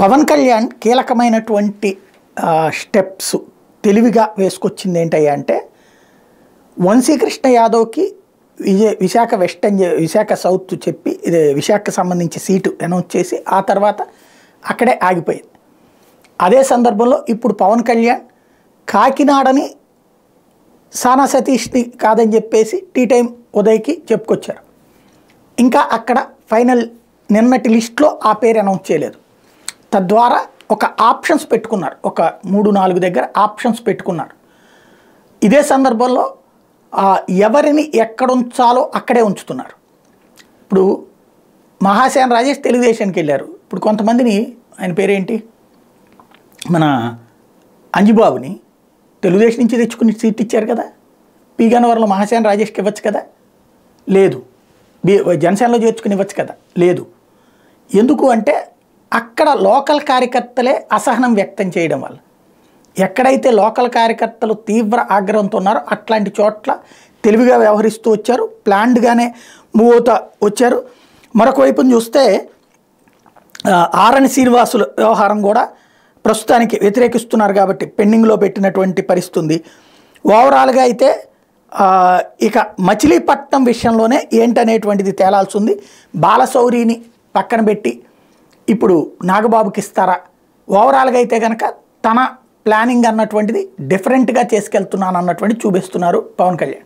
పవన్ కళ్యాణ్ కీలకమైనటువంటి స్టెప్స్ తెలివిగా వేసుకొచ్చింది ఏంటయ్యా అంటే వంశీకృష్ణ యాదవ్కి విశాఖ వెస్టర్న్ విశాఖ సౌత్ చెప్పి ఇది విశాఖకు సంబంధించి సీటు అనౌన్స్ చేసి ఆ తర్వాత అక్కడే ఆగిపోయింది. అదే సందర్భంలో ఇప్పుడు పవన్ కళ్యాణ్ కాకినాడని సానా సతీష్ని కాదని చెప్పేసి టీ టైం ఉదయ్కి చెప్పుకొచ్చారు. ఇంకా అక్కడ ఫైనల్ నిన్నటి లిస్ట్లో ఆ పేరు అనౌన్స్ చేయలేదు. తద్వారా ఒక ఆప్షన్స్ పెట్టుకున్నారు, ఒక 3-4 దగ్గర ఆప్షన్స్ పెట్టుకున్నారు. ఇదే సందర్భంలో ఎవరిని ఎక్కడ ఉంచాలో అక్కడే ఉంచుతున్నారు. ఇప్పుడు మహాసేన రాజేష్ తెలుగుదేశానికి వెళ్ళారు. ఇప్పుడు కొంతమందిని ఆయన పేరేంటి మన అంజిబాబుని తెలుగుదేశం నుంచి తెచ్చుకుని సీట్ ఇచ్చారు కదా, పి గన్నవరంలో మహాసేన రాజేష్కి ఇవ్వచ్చు కదా, లేదు. జనసేనలో చేర్చుకుని ఇవ్వచ్చు కదా, లేదు. ఎందుకు అంటే అక్కడ లోకల్ కార్యకర్తలే అసహనం వ్యక్తం చేయడం వల్ల, ఎక్కడైతే లోకల్ కార్యకర్తలు తీవ్ర ఆగ్రహంతో ఉన్నారో అట్లాంటి చోట్ల తెలివిగా వ్యవహరిస్తూ వచ్చారు, ప్లాన్డ్గానే మూవ్ అవుతా వచ్చారు. మరొక వైపున చూస్తే ఆరణి శ్రీనివాసుల వ్యవహారం కూడా ప్రస్తుతానికి వ్యతిరేకిస్తున్నారు కాబట్టి పెండింగ్లో పెట్టినటువంటి పరిస్థితి ఉంది. ఓవరాల్గా అయితే ఇక మచిలీపట్నం విషయంలోనే ఏంటనేటువంటిది తేలాల్సి ఉంది. బాలశౌరిని పక్కన పెట్టి ఇప్పుడు నాగబాబుకి ఇస్తారా? ఓవరాల్గా అయితే కనుక తన ప్లానింగ్ అన్నటువంటిది డిఫరెంట్గా చేసుకెళ్తున్నాను అన్నటువంటి చూపిస్తున్నారు పవన్ కళ్యాణ్.